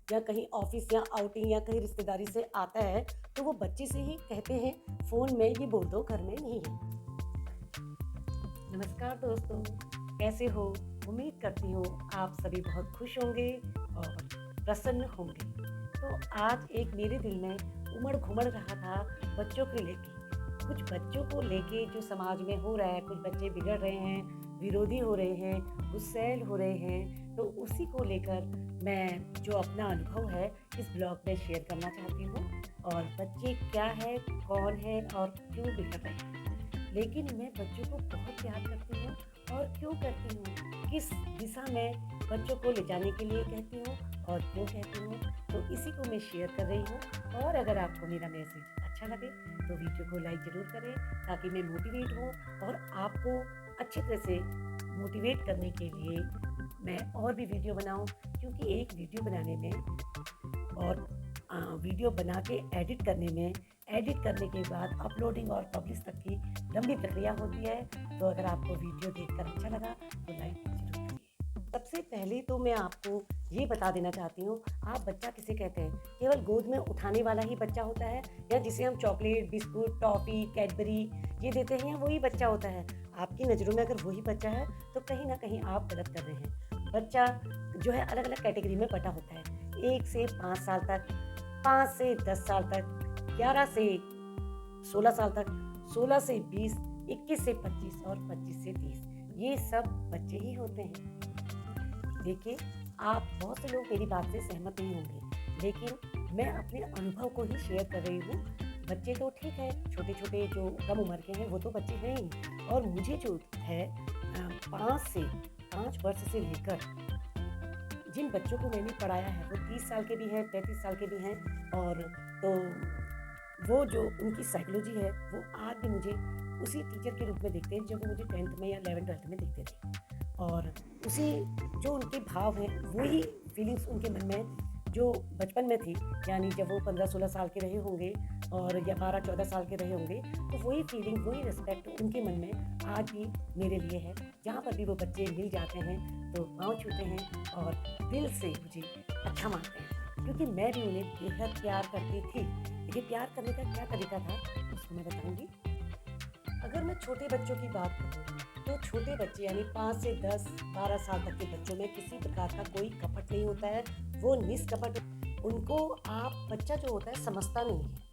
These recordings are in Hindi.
या कहीं ऑफिस या आउटिंग या कहीं रिश्तेदारी से आता है तो वो बच्चे से ही कहते हैं फ़ोन में ये बोल दो घर में नहीं है। नमस्कार दोस्तों, कैसे हो? उम्मीद करती हूँ आप सभी बहुत खुश होंगे और प्रसन्न होंगे। तो आज एक मेरे दिल में उमड़-घुमड़ रहा था बच्चों को लेके। कुछ बच्चों को लेके जो समाज में हो रहा है, कुछ बच्चे बिगड़ रहे हैं, विरोधी हो रहे हैं, गुस्सैल हो रहे हैं, तो उसी को लेकर मैं जो अपना अनुभव है इस ब्लॉग में शेयर करना चाहती हूँ। और बच्चे क्या है, कौन है और क्यों बिगड़ रहे हैं। लेकिन मैं बच्चों को बहुत प्यार करती हूँ और क्यों करती हूँ, किस दिशा में बच्चों को ले जाने के लिए कहती हूँ और क्यों कहती हूँ, तो इसी को मैं शेयर कर रही हूँ। और अगर आपको मेरा मैसेज अच्छा लगे तो वीडियो को लाइक ज़रूर करें ताकि मैं मोटिवेट हूँ और आपको अच्छी तरह से मोटिवेट करने के लिए मैं और भी वीडियो बनाऊँ, क्योंकि एक वीडियो बनाने में और वीडियो बना के एडिट करने के बाद अपलोडिंग और पब्लिश तक की लंबी प्रक्रिया होती है। तो अगर आपको वीडियो देखकर अच्छा लगा तो लाइक ज़रूर करिए। सबसे पहले तो मैं आपको ये बता देना चाहती हूँ, आप बच्चा किसे कहते हैं? केवल गोद में उठाने वाला ही बच्चा होता है, या जिसे हम चॉकलेट, बिस्कुट, टॉफ़ी, कैडबरी ये देते हैं वही बच्चा होता है? आपकी नज़रों में अगर वही बच्चा है तो कहीं न कहीं आप गलत कर रहे हैं। बच्चा जो है अलग-अलग कैटेगरी में बँटा होता है। 1 से 5 साल तक, 5 से 10 साल तक, 11 से 16 साल तक, 16 से 20, 21 से 25 और 25 से 30, ये सब बच्चे ही होते हैं। देखिए, आप बहुत से लोग मेरी बात से सहमत नहीं होंगे, लेकिन मैं अपने अनुभव को ही शेयर कर रही हूँ। बच्चे तो ठीक है, छोटे-छोटे जो कम उम्र के हैं वो तो बच्चे हैं ही, और मुझे जो है 5 वर्ष से लेकर जिन बच्चों को मैंने पढ़ाया है वो 30 साल के भी हैं, 35 साल के भी हैं, और तो वो जो उनकी साइकोलॉजी है वो आज भी मुझे उसी टीचर के रूप में दिखते हैं जब वो मुझे 10th में या 11th-12th में दिखते थे। और उसी जो उनके भाव हैं वही फीलिंग्स उनके मन में जो बचपन में थी, यानी जब वो 15-16 साल के रहे होंगे और या 12-14 साल के रहे होंगे, तो वही फीलिंग, वही रिस्पेक्ट उनके मन में आज भी मेरे लिए है। जहाँ पर भी वो बच्चे मिल जाते हैं तो पाँव छूते हैं और दिल से मुझे अच्छा मानते हैं, क्योंकि मैं भी उन्हें बेहद प्यार करती थी। देखिए, प्यार करने का क्या तरीका था उसको मैं बताऊँगी। अगर मैं छोटे बच्चों की बात करूँ तो छोटे बच्चे यानी 5 से 10, 12 साल तक के बच्चों में किसी प्रकार का कोई कपट नहीं होता है, वो निष्कपट। उनको आप बच्चा जो होता है समझता नहीं है।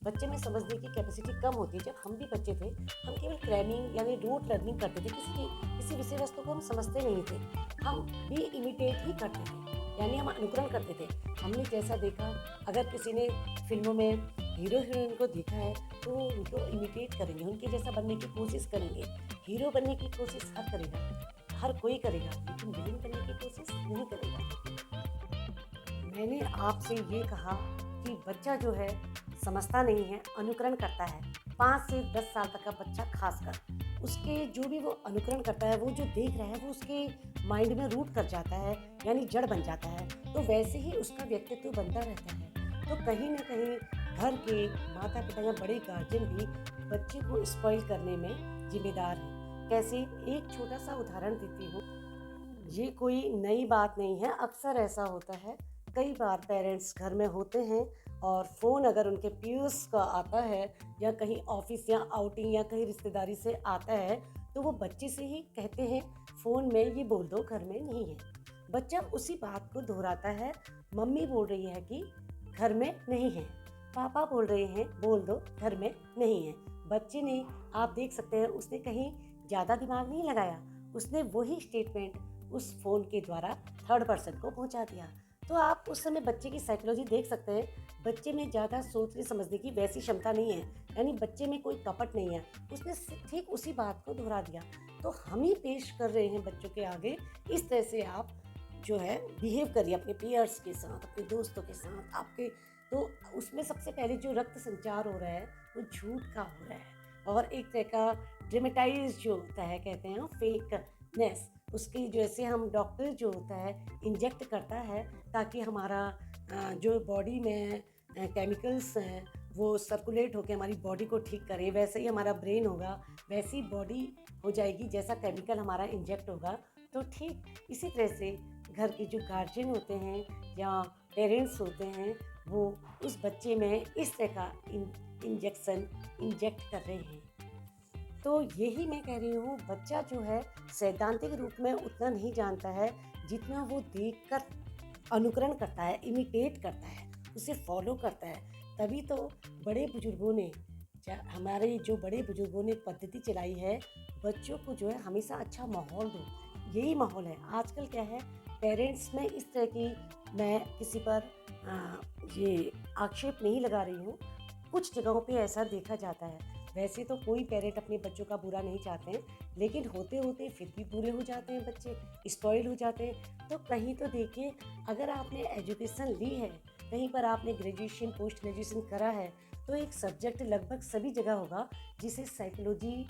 बच्चे में समझने की कैपेसिटी कम होती है। जब हम भी बच्चे थे, हम केवल क्रैमिंग यानी रूट लर्निंग करते थे, किसी विषय वस्तु को हम समझते नहीं थे, हम भी इमिटेट ही करते थे, यानी हम अनुकरण करते थे। हमने जैसा देखा, अगर किसी ने फिल्मों में हीरो हीरोइन को देखा है तो उनको इमिटेट करेंगे, उनके जैसा बनने की कोशिश करेंगे। हीरो बनने की कोशिश हर करेगा, हर कोई करेगा, लेकिन विलेन बनने की कोशिश नहीं करेगा। मैंने आपसे ये कहा कि बच्चा जो है समझता नहीं है, अनुकरण करता है। 5 से 10 साल तक का बच्चा खासकर, उसके जो भी वो अनुकरण करता है, वो जो देख रहा है वो उसके माइंड में रूट कर जाता है, यानी जड़ बन जाता है। तो वैसे ही उसका व्यक्तित्व बनता रहता है। तो कहीं न कहीं घर के माता-पिता या बड़े गार्जियन भी बच्चे को स्पॉइल करने में ज़िम्मेदार हैं। कैसे? एक छोटा-सा उदाहरण देती हूँ। ये कोई नई बात नहीं है, अक्सर ऐसा होता है। कई बार पेरेंट्स घर में होते हैं और फ़ोन अगर उनके पीयूष का आता है या कहीं ऑफ़िस या आउटिंग या कहीं रिश्तेदारी से आता है, तो वो बच्चे से ही कहते हैं फ़ोन में ये बोल दो घर में नहीं है। बच्चा उसी बात को दोहराता है, मम्मी बोल रही है कि घर में नहीं है, पापा बोल रहे हैं बोल दो घर में नहीं है। बच्चे ने, आप देख सकते हैं, उसने कहीं ज़्यादा दिमाग नहीं लगाया, उसने वही स्टेटमेंट उस फ़ोन के द्वारा थर्ड पर्सन को पहुंचा दिया। तो आप उस समय बच्चे की साइकोलॉजी देख सकते हैं, बच्चे में ज़्यादा सोचने समझने की वैसी क्षमता नहीं है, यानी बच्चे में कोई कपट नहीं है, उसने ठीक उसी बात को दोहरा दिया। तो हम ही पेश कर रहे हैं बच्चों के आगे, इस तरह से आप जो है बिहेव करिए अपने पीयर्स के साथ, अपने दोस्तों के साथ, आपके तो उसमें सबसे पहले जो रक्त संचार हो रहा है वो झूठ का हो रहा है, और एक तरह का ड्रामेटाइज जो होता है, कहते हैं फेकनेस, उसकी जैसे हम डॉक्टर जो होता है इंजेक्ट करता है ताकि हमारा जो बॉडी में केमिकल्स हैं वो सर्कुलेट होकर हमारी बॉडी को ठीक करें, वैसे ही हमारा ब्रेन होगा, वैसी बॉडी हो जाएगी जैसा केमिकल हमारा इंजेक्ट होगा। तो ठीक इसी तरह से घर के जो गार्जियन होते हैं या पेरेंट्स होते हैं वो उस बच्चे में इस तरह का इंजेक्शन इंजेक्ट कर रहे हैं। तो यही मैं कह रही हूँ, बच्चा जो है सैद्धांतिक रूप में उतना नहीं जानता है जितना वो देखकर अनुकरण करता है, इमिटेट करता है, उसे फॉलो करता है। तभी तो बड़े बुजुर्गों ने हमारे जो बड़े बुजुर्गों ने पद्धति चलाई है, बच्चों को जो है हमेशा अच्छा माहौल दो। यही माहौल है। आजकल क्या है, पेरेंट्स में इस तरह की, मैं किसी पर ये आक्षेप नहीं लगा रही हूँ, कुछ जगहों पे ऐसा देखा जाता है। वैसे तो कोई पेरेंट अपने बच्चों का बुरा नहीं चाहते हैं, लेकिन होते होते फिर भी बुरे हो जाते हैं बच्चे, स्पॉइल हो जाते हैं। तो कहीं तो देखिए, अगर आपने एजुकेशन ली है, कहीं पर आपने ग्रेजुएशन पोस्ट ग्रेजुएशन करा है, तो एक सब्जेक्ट लगभग सभी जगह होगा जिसे साइकोलॉजी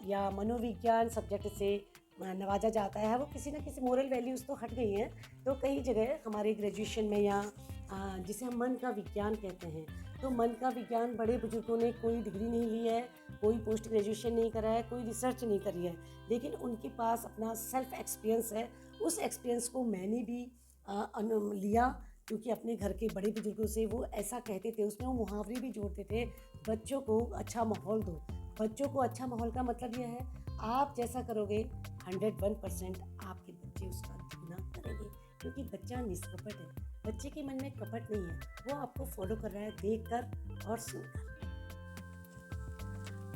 या मनोविज्ञान सब्जेक्ट से नवाजा जाता है। वो किसी ना किसी मोरल वैल्यूज़ तो हट गई हैं, तो कई जगह हमारे ग्रेजुएशन में या जिसे हम मन का विज्ञान कहते हैं, तो मन का विज्ञान बड़े बुजुर्गों ने कोई डिग्री नहीं ली है, कोई पोस्ट ग्रेजुएशन नहीं करा है, कोई रिसर्च नहीं करी है, लेकिन उनके पास अपना सेल्फ एक्सपीरियंस है। उस एक्सपीरियंस को मैंने भी लिया, क्योंकि अपने घर के बड़े बुजुर्गों से वो ऐसा कहते थे, उसमें वो मुहावरे भी जोड़ते थे, बच्चों को अच्छा माहौल दो। बच्चों को अच्छा माहौल का मतलब यह है, आप जैसा करोगे 101% आपके बच्चे उसका दुगना करेंगे, क्योंकि बच्चा निष्कपट है। बच्चे के मन में कपट नहीं है, वो आपको फॉलो कर रहा है देखकर और सुनकर।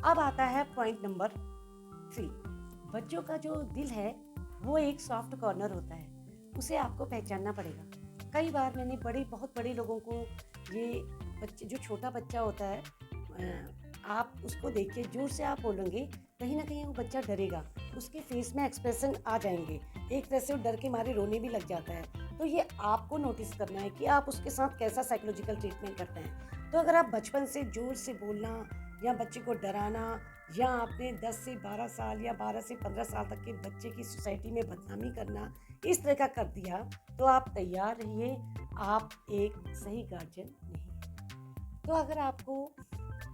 अब आता है पॉइंट नंबर 3। बच्चों का जो दिल है वो एक सॉफ्ट कॉर्नर होता है, उसे आपको पहचानना पड़ेगा। कई बार मैंने बहुत बड़े लोगों को, ये बच्चे, जो छोटा बच्चा होता है, आप उसको देखिए, जोर से आप बोलेंगे, कहीं ना कहीं वो बच्चा डरेगा, उसके फेस में एक्सप्रेशन आ जाएंगे, एक तरह से वो डर के मारे रोने भी लग जाता है। तो ये आपको नोटिस करना है कि आप उसके साथ कैसा साइकोलॉजिकल ट्रीटमेंट करते हैं। तो अगर आप बचपन से जोर से बोलना या बच्चे को डराना, या आपने 10 से 12 साल या 12 से 15 साल तक के बच्चे की सोसाइटी में बदनामी करना, इस तरह का कर दिया, तो आप तैयार रहिए, आप एक सही गार्जियन नहीं हैं। तो अगर आपको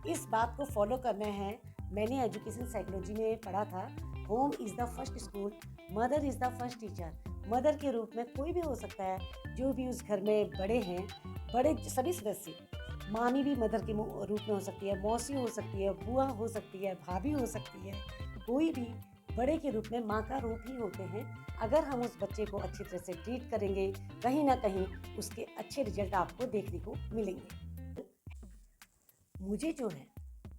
इस बात को फॉलो करना है, मैंने एजुकेशन साइकोलॉजी में पढ़ा था, home is the first school, mother is the first teacher. Mother के रूप में कोई भी हो सकता है, जो भी उस घर में बड़े हैं, बड़े सभी सदस्य, मामी भी मदर के रूप में हो सकती है, मौसी हो सकती है, बुआ हो सकती है, भाभी हो सकती है, कोई भी बड़े के रूप में माँ का रूप ही होते हैं। अगर हम उस बच्चे को अच्छी तरह से ट्रीट करेंगे, कहीं ना कहीं उसके अच्छे रिजल्ट आपको देखने को मिलेंगे। मुझे जो है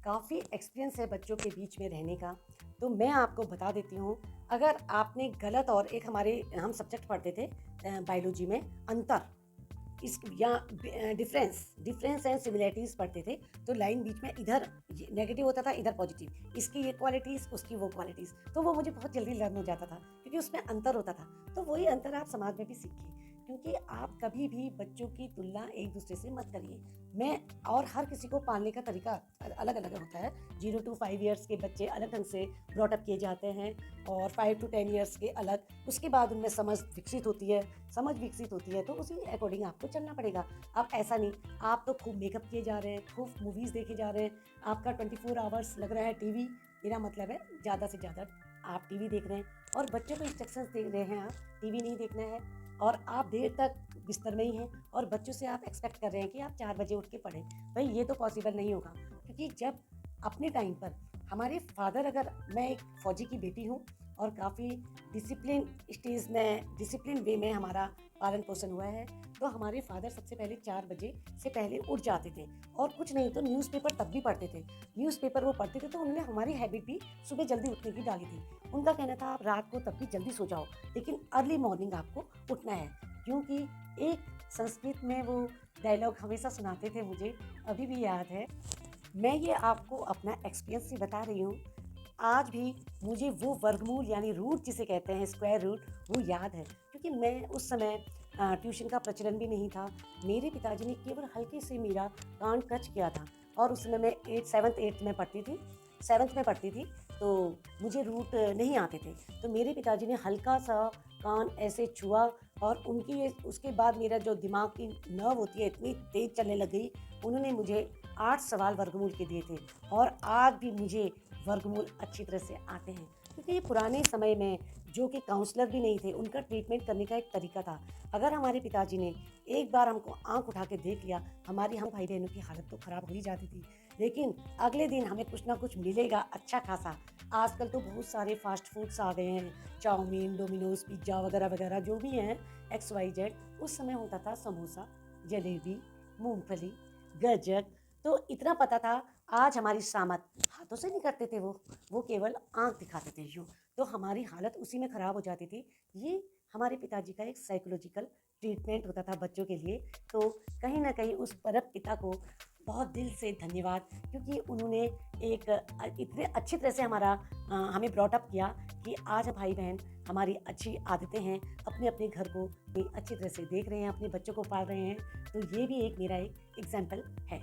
काफ़ी एक्सपीरियंस है बच्चों के बीच में रहने का, तो मैं आपको बता देती हूँ। अगर आपने गलत, और एक हम सब्जेक्ट पढ़ते थे बायोलॉजी में, अंतर इस या डिफरेंस एंड सिमिलैरिटीज़ पढ़ते थे, तो लाइन बीच में इधर नेगेटिव होता था, इधर पॉजिटिव, इसकी ये क्वालिटीज़, उसकी वो क्वालिटीज़, तो वो मुझे बहुत जल्दी लर्न हो जाता था, क्योंकि उसमें अंतर होता था। तो वही अंतर आप समाज में भी सीखिए, क्योंकि आप कभी भी बच्चों की तुलना एक दूसरे से मत करिए। और हर किसी को पालने का तरीका अलग अलग होता है। 0 to 5 ईयर्स के बच्चे अलग ढंग से ब्रॉटअप किए जाते हैं, और 5 to 10 ईयर्स के अलग। उसके बाद उनमें समझ विकसित होती है, तो उसी अकॉर्डिंग आपको चलना पड़ेगा। अब ऐसा नहीं, आप तो खूब मेकअप किए जा रहे हैं, खूब मूवीज़ देखे जा रहे हैं, आपका 24 आवर्स लग रहा है टीवी। मेरा मतलब है ज़्यादा से ज़्यादा आप टीवी देख रहे हैं, और बच्चों को इंस्ट्रक्शंस दे रहे हैं, आप टीवी नहीं देखना है, और आप देर तक बिस्तर में ही हैं, और बच्चों से आप एक्सपेक्ट कर रहे हैं कि आप 4 बजे उठ के पढ़ें। भाई ये तो पॉसिबल नहीं होगा, क्योंकि जब अपने टाइम पर हमारे फादर, अगर मैं एक फ़ौजी की बेटी हूँ, और काफ़ी डिसिप्लिन वे में हमारा पालन पोषण हुआ है, तो हमारे फादर सबसे पहले 4 बजे से पहले उठ जाते थे, और कुछ नहीं तो न्यूज़पेपर तब भी पढ़ते थे। न्यूज़पेपर वो पढ़ते थे, तो उन्होंने हमारी हैबिट भी सुबह जल्दी उठने की डाली थी। उनका कहना था, आप रात को तब भी जल्दी सो जाओ, लेकिन अर्ली मॉर्निंग आपको उठना है। क्योंकि एक संस्कृत में वो डायलॉग हमेशा सुनाते थे, मुझे अभी भी याद है। मैं ये आपको अपना एक्सपीरियंस ही बता रही हूँ। आज भी मुझे वो वर्गमूल, यानी रूट जिसे कहते हैं, स्क्वायर रूट, वो याद है, क्योंकि मैं उस समय ट्यूशन का प्रचलन भी नहीं था। मेरे पिताजी ने केवल हल्के से मेरा कान टच किया था, और उस समय मैं 7th 8th में पढ़ती थी, 7th में पढ़ती थी, तो मुझे रूट नहीं आते थे। तो मेरे पिताजी ने हल्का सा कान ऐसे छुआ, और उसके बाद मेरा जो दिमाग की नर्व होती है इतनी तेज़ चलने लग गई। उन्होंने मुझे 8 सवाल वर्गमूल के दिए थे, और आज भी मुझे वर्गमूल अच्छी तरह से आते हैं, क्योंकि ये पुराने समय में जो कि काउंसलर भी नहीं थे, उनका ट्रीटमेंट करने का एक तरीका था। अगर हमारे पिताजी ने एक बार हमको आँख उठा के देख लिया, हमारी हम भाई-बहनों की हालत तो ख़राब हो ही जाती थी। लेकिन अगले दिन हमें कुछ ना कुछ मिलेगा अच्छा खासा। आजकल तो बहुत सारे फ़ास्ट फूड्स आ गए हैं, चाउमीन, डोमिनोज़, पिज़्ज़ा वगैरह-वगैरह जो भी हैं, एक्स, वाई, जेड। उस समय होता था समोसा, जलेबी, मूँगफली, गज्जक। तो इतना पता था, आज हमारी शामत हाथों से नहीं करते थे वो केवल आँख दिखाते थे यूँ। तो हमारी हालत उसी में ख़राब हो जाती थी। ये हमारे पिताजी का एक साइकोलॉजिकल ट्रीटमेंट होता था बच्चों के लिए। तो कहीं न कहीं उस परम पिता को बहुत दिल से धन्यवाद, क्योंकि उन्होंने एक इतने अच्छी तरह से हमें ब्रॉट अप किया कि आज भाई-बहन हमारी अच्छी आदतें हैं, अपने-अपने घर को भी अच्छी तरह से देख रहे हैं, अपने बच्चों को पाल रहे हैं। तो ये भी एक मेरा एक एग्ज़ाम्पल है।